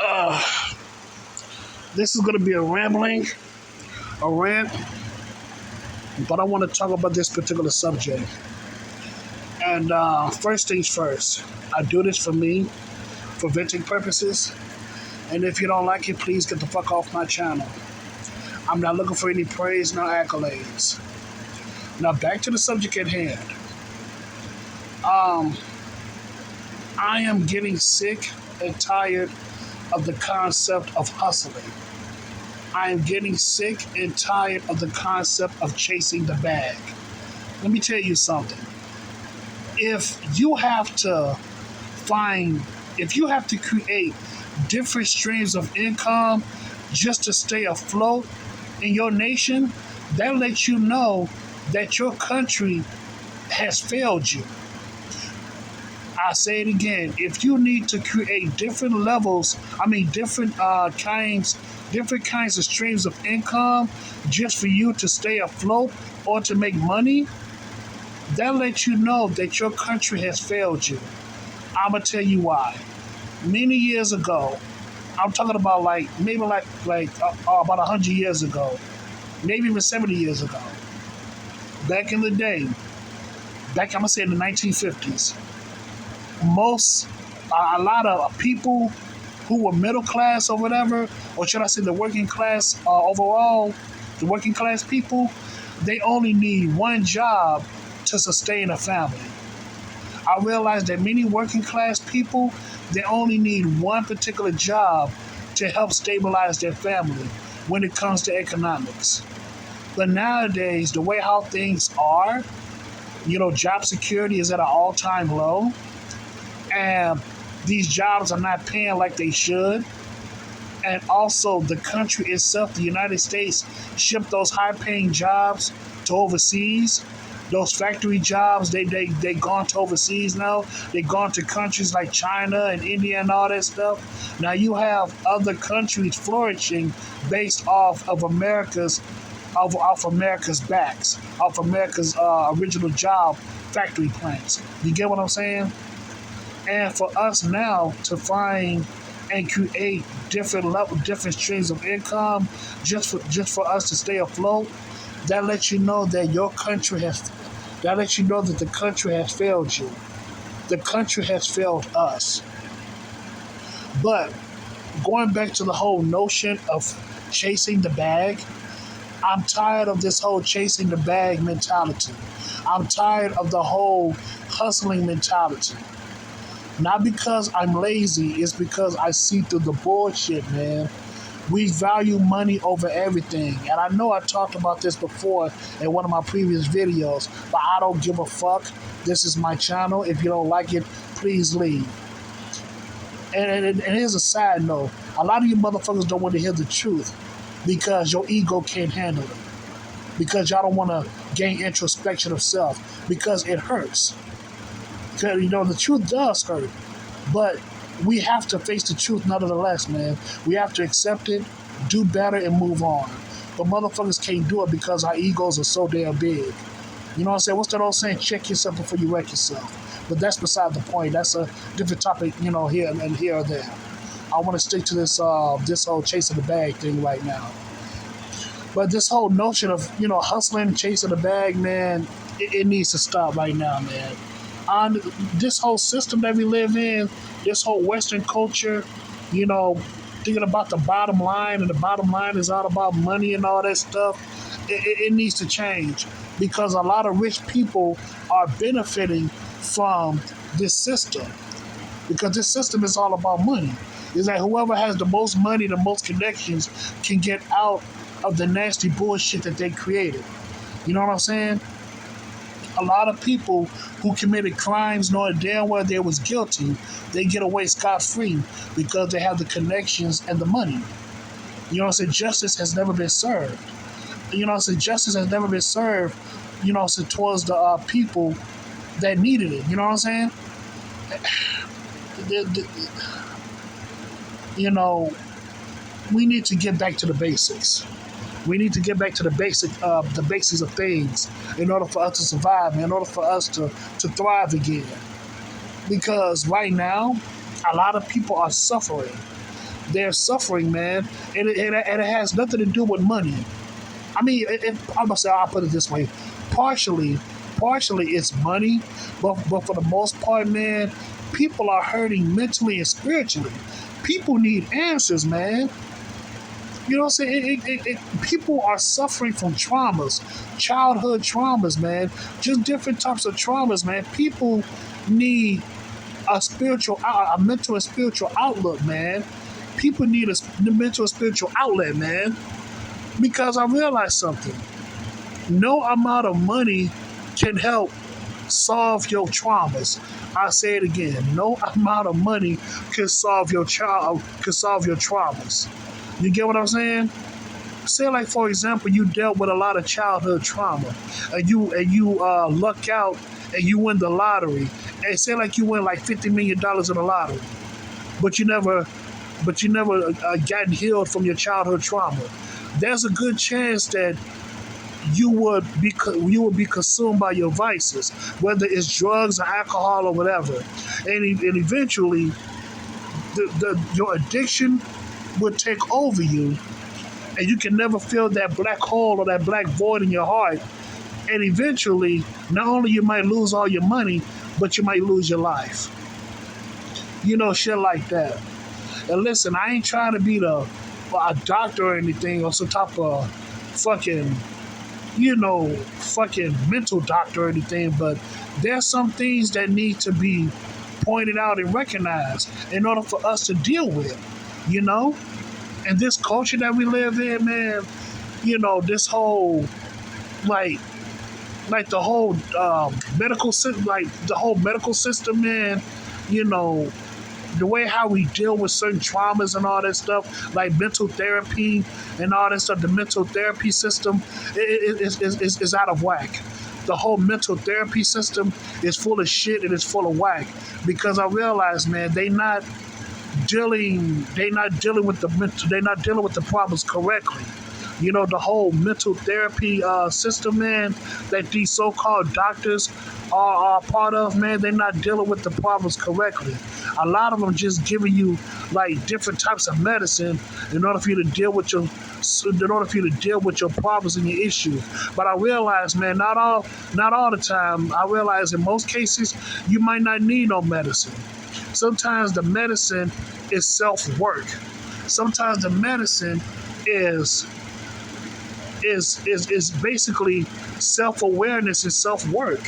Uh, this is going to be a rant, but I want to talk about this particular subject. And first things first, I do this for me, for venting purposes. And if you don't like it, please get the fuck off my channel. I'm not looking for any praise nor accolades. Now back to the subject at hand. Um, I am getting sick and tired of the concept of hustling. I am getting sick and tired of the concept of chasing the bag. Let me tell you something. If you have to find, if you have to create different streams of income just to stay afloat in your nation, that lets you know that your country has failed you. I say it again. If you need to create different kinds of streams of income just for you to stay afloat or to make money, that lets you know that your country has failed you. I'm gonna tell you why. Many years ago, I'm talking about about 100 years ago, maybe even 70 years ago. Back in the day, I'm gonna say in the 1950s, a lot of people who were middle class or whatever, or should I say the working class overall, the working class people, they only need one job to sustain a family. I realized that many working class people, they only need one particular job to help stabilize their family when it comes to economics. But nowadays, the way how things are, job security is at an all-time low, and these jobs are not paying like they should. And also, the country itself, the United States, shipped those high-paying jobs to overseas. Those factory jobs, they gone to overseas now. They gone to countries like China and India and all that stuff. Now you have other countries flourishing based off of America's backs, off America's original job factory plants. You get what I'm saying? And for us now to find and create different streams of income, just for us to stay afloat, that lets you know that that lets you know that the country has failed you. The country has failed us. But going back to the whole notion of chasing the bag, I'm tired of this whole chasing the bag mentality. I'm tired of the whole hustling mentality. Not because I'm lazy, it's because I see through the bullshit, man. We value money over everything. And I know I talked about this before in one of my previous videos, but I don't give a fuck. This is my channel. If you don't like it, please leave. And here's a side note. A lot of you motherfuckers don't want to hear the truth because your ego can't handle it. Because y'all don't want to gain introspection of self. Because it hurts. Because, the truth does hurt. But we have to face the truth nevertheless, man. We have to accept it, do better, and move on. But motherfuckers can't do it because our egos are so damn big. You know what I'm saying? What's that old saying? Check yourself before you wreck yourself. But that's beside the point. That's a different topic, here or there. I want to stick to this whole chasing the bag thing right now. But this whole notion of, hustling, chasing the bag, man, it needs to stop right now, man. On this whole system that we live in, this whole Western culture, thinking about the bottom line, and the bottom line is all about money and all that stuff, it needs to change because a lot of rich people are benefiting from this system because this system is all about money. It's like whoever has the most money, the most connections can get out of the nasty bullshit that they created. You know what I'm saying? A lot of people who committed crimes knowing damn well they was guilty, they get away scot-free because they have the connections and the money. You know what I'm saying? Justice has never been served. You know what I'm saying? Justice has never been served, towards the people that needed it. You know what I'm saying? We need to get back to the basics. We need to get back to the basics of things in order for us to survive, in order for us to thrive again. Because right now, a lot of people are suffering. They're suffering, man, and it has nothing to do with money. I mean, I'm gonna say I'll put it this way: partially, partially it's money, but for the most part, man, people are hurting mentally and spiritually. People need answers, man. You know what I'm saying? People are suffering from traumas, childhood traumas, man. Just different types of traumas, man. People need a mental and spiritual outlook, man. People need a mental and spiritual outlet, man. Because I realized something. No amount of money can help solve your traumas. I say it again. No amount of money can solve your traumas. You get what I'm saying? Say like for example, you dealt with a lot of childhood trauma, and you luck out and you win the lottery, and say like you win like $50 million in the lottery, but you never gotten healed from your childhood trauma. There's a good chance that you would be consumed by your vices, whether it's drugs or alcohol or whatever, and eventually your addiction would take over you, and you can never fill that black hole or that black void in your heart. And eventually, not only you might lose all your money, but you might lose your life. Shit like that. And listen, I ain't trying to be a doctor or anything or some type of fucking fucking mental doctor or anything, but there's some things that need to be pointed out and recognized in order for us to deal with, you know? And this culture that we live in, man, this whole, like, the whole medical system, like the whole medical system, man, you know, the way how we deal with certain traumas and all that stuff, like mental therapy and all that stuff, the mental therapy system is out of whack. The whole mental therapy system is full of shit and it's full of whack. Because I realize, man, they not dealing with the problems correctly. The whole mental therapy system, man, that these so-called doctors are part of, man, they're not dealing with the problems correctly. A lot of them just giving you like different types of medicine in order for you to deal with your problems and your issues. But I realize, man, not all the time. I realize in most cases you might not need no medicine. Sometimes the medicine is self-work. Sometimes the medicine is basically self-awareness and self-work.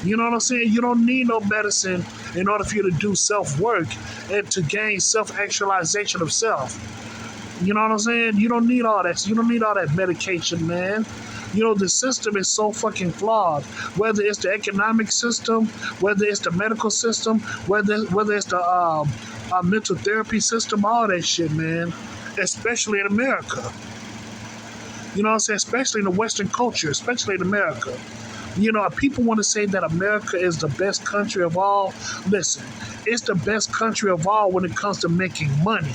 You know what I'm saying? You don't need no medicine in order for you to do self-work and to gain self-actualization of self. You know what I'm saying? You don't need all that. You don't need all that medication, man. The system is so fucking flawed. Whether it's the economic system, whether it's the medical system, whether it's the mental therapy system, all that shit, man. Especially in America. You know what I'm saying? Especially in the Western culture, especially in America. People want to say that America is the best country of all. Listen, it's the best country of all when it comes to making money.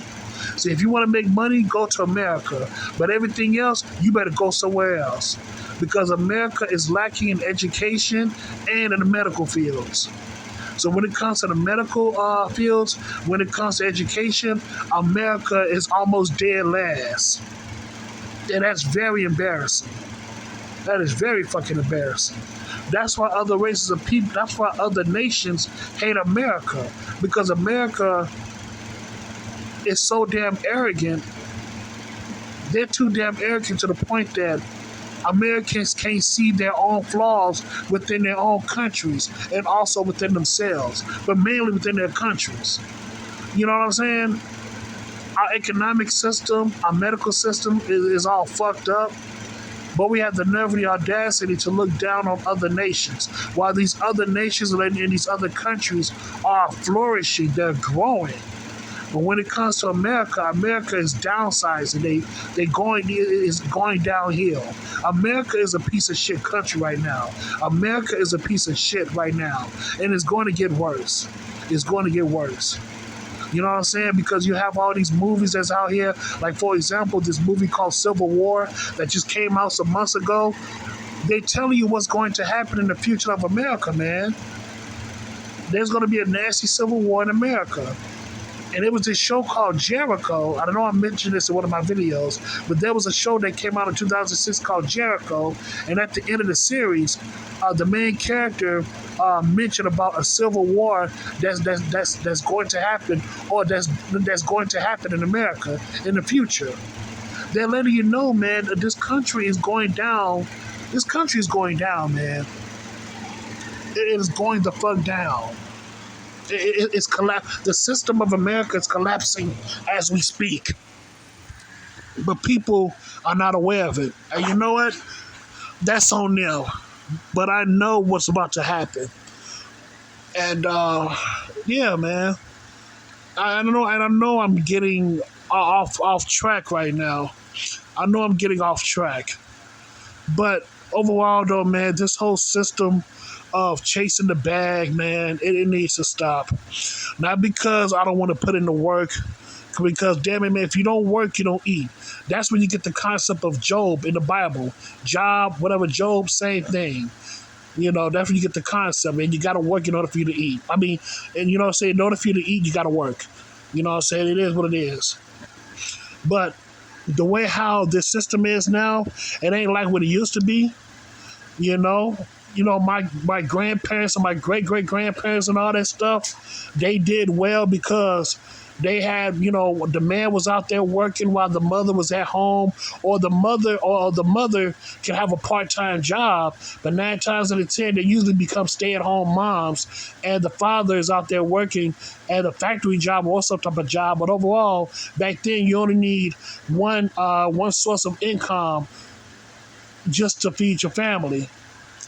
So if you want to make money, go to America. But everything else, you better go somewhere else. Because America is lacking in education and in the medical fields. So when it comes to the medical fields, when it comes to education, America is almost dead last. And that's very embarrassing. That is very fucking embarrassing. That's why other races of people, that's why other nations hate America. Because America is so damn arrogant. They're too damn arrogant to the point that Americans can't see their own flaws within their own countries and also within themselves, but mainly within their countries. You know what I'm saying? Our economic system, our medical system is all fucked up. But we have the nerve and the audacity to look down on other nations. While these other nations and these other countries are flourishing, they're growing. But when it comes to America, America is downsizing. Is going downhill. America is a piece of shit country right now. America is a piece of shit right now. And it's going to get worse. It's going to get worse. You know what I'm saying? Because you have all these movies that's out here. Like, for example, this movie called Civil War that just came out some months ago. They telling you what's going to happen in the future of America, man. There's going to be a nasty civil war in America. And it was this show called Jericho. I don't know I mentioned this in one of my videos, but there was a show that came out in 2006 called Jericho. And at the end of the series, the main character mentioned about a civil war that's going to happen, or that's going to happen in America in the future. They're letting you know, man, that this country is going down. This country is going down, man. It is going the fuck down. It's collapse. The system of America is collapsing as we speak, but people are not aware of it. And you know what? That's on them. But I know what's about to happen. And yeah, man. I don't know. And I know I'm getting off track right now. I know I'm getting off track. But overall, though, man, this whole system of chasing the bag, man, it needs to stop. Not because I don't want to put in the work, because damn it, man, if you don't work, you don't eat. That's when you get the concept of Job in the Bible. Job, whatever, Job, same thing. You know, that's when you get the concept, man. You got to work in order for you to eat. I mean, and you know what I'm saying? In order for you to eat, you got to work. You know what I'm saying? It is what it is. But the way how this system is now, it ain't like what it used to be. You know, my grandparents and my great grandparents and all that stuff, they did well because they had, the man was out there working while the mother was at home, or the mother can have a part-time job, but 9 times out of 10 they usually become stay-at-home moms, and the father is out there working at a factory job or some type of job. But overall, back then you only need one source of income just to feed your family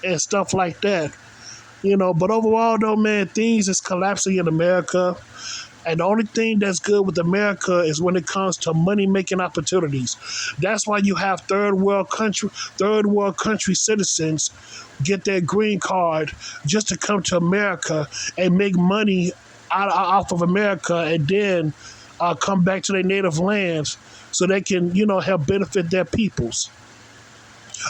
and stuff like that. But overall though, man, things is collapsing in America. And the only thing that's good with America is when it comes to money-making opportunities. That's why you have third world country citizens get their green card just to come to America and make money off of America, and then come back to their native lands so they can, help benefit their peoples.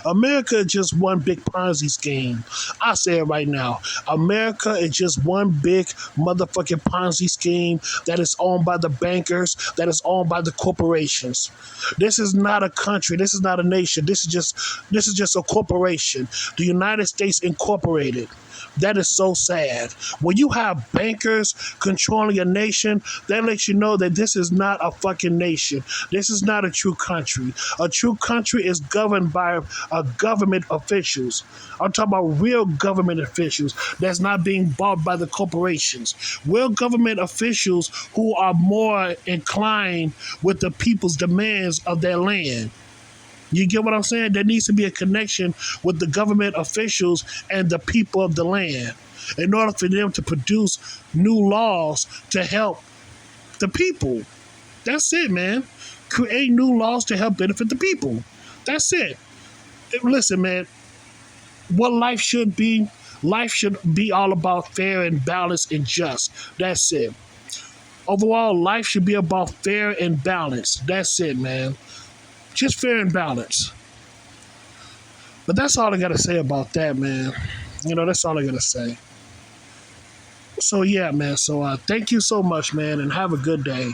America is just one big Ponzi scheme. I say it right now. America is just one big motherfucking Ponzi scheme that is owned by the bankers, that is owned by the corporations. This is not a country. This is not a nation. This is just a corporation. The United States Incorporated. That is so sad. When you have bankers controlling a nation, that lets you know that this is not a fucking nation. This is not a true country. A true country is governed by government officials. I'm talking about real government officials that's not being bought by the corporations. Real government officials who are more inclined with the people's demands of their land. You get what I'm saying? There needs to be a connection with the government officials and the people of the land in order for them to produce new laws to help the people. That's it, man. Create new laws to help benefit the people. That's it. Listen, man, what life should be all about fair and balanced and just. That's it. Overall, life should be about fair and balanced. That's it, man. Just fair and balanced. But that's all I got to say about that, man. That's all I got to say. So, yeah, man. So, thank you so much, man, and have a good day.